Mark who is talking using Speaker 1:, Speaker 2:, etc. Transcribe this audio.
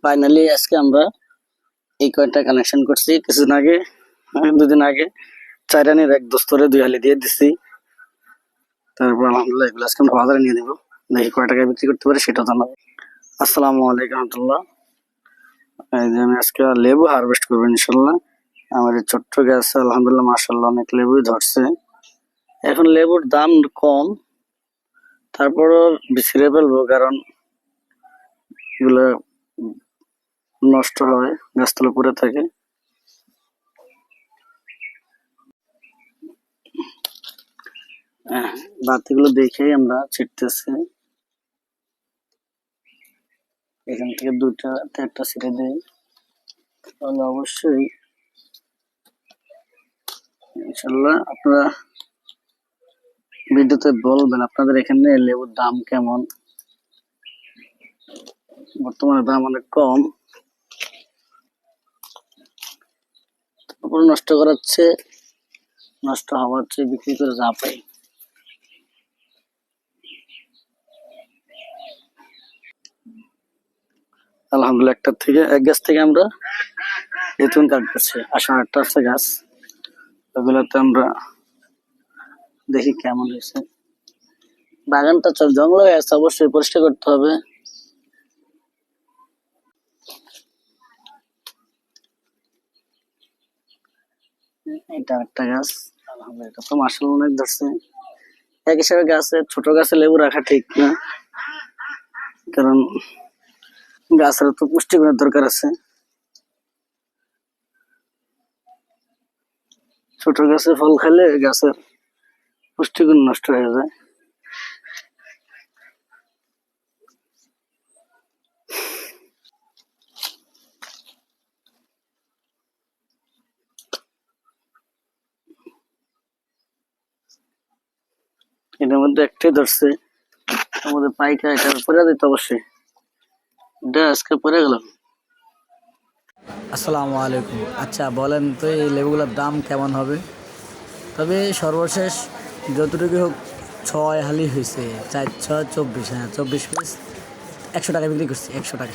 Speaker 1: Finally আজকে আমরা এই কয়েনটা কানেকশন করছি কিছুদিন আগে, দুদিন আগে। 4 রানের এক দোস্তরে 2 হালি দিয়ে দিচ্ছি। তারপর আলহামদুলিল্লাহ এগুলো আজকে আমরা বাজারে নিয়ে দেবো, দেখি কয় টাকায় বিক্রি করতে পারি সেটাও জানাবো। আসসালামু আলাইকুম রহমতুল্লাহ। এই যে আমি আজকে লেবু হারভেস্ট করবো ইনশাল্লাহ। আমার এই ছোট্ট গাছ আলহামদুলিল্লাহ মাশাআল্লাহ অনেক লেবুই ধরছে। এখন লেবুর দাম কম, তারপরও বিছিয়ে ফেলবো কারণ এগুলো নষ্ট হয়, গাছতলা পড়ে থাকে। বাতিগুলো দেখেই আমরা ছিটতেছি। এখান থেকে 2টা একটা ছিটে দেই, তাহলে অবশ্যই ইনশাল্লাহ আপনারা ভিডিওতে বলবেন আপনাদের এখানে লেবুর দাম কেমন। বর্তমানে দাম অনেক কম, তারপর নষ্ট করাচ্ছে, নষ্ট হওয়ার চেয়ে বিক্রি করে যা পাই। আলহামদুলিল্লাহ এক গাছ থেকে আমরা তেঁতুল কাটতেছি, 8টা আছে গাছ। ওগুলোতে আমরা দেখি কেমন হয়েছে। বাগানটা জঙ্গল হয়ে আছে, অবশ্যই পরিষ্কার করতে হবে। এটা একটা গাছ, আলহামদুলিল্লাহ এটা তো মাশাআল্লাহ অনেক ধরছে। এক হিসাবে গাছে ছোট গাছে লেবু রাখা ঠিক না, কারণ গাছের তো পুষ্টিগুণের দরকার আছে। ছোট গাছে ফল খেলে গাছের পুষ্টিগুণ নষ্ট হয়ে যায়। এটার মধ্যে একটাই ধরছে, আমাদের পাইকা এটা পরে দিতে অবশ্যই। এটা আজকে পরে গেলাম।
Speaker 2: আসসালামু আলাইকুম। আচ্ছা বলেন তো এই লেবুগুলোর দাম কেমন হবে? তবে সর্বশেষ যতটুকু হোক 6 হালি হয়েছে, 4 6 24, হ্যাঁ 24 পিস 100 টাকা বিক্রি করছি, 100 টাকা।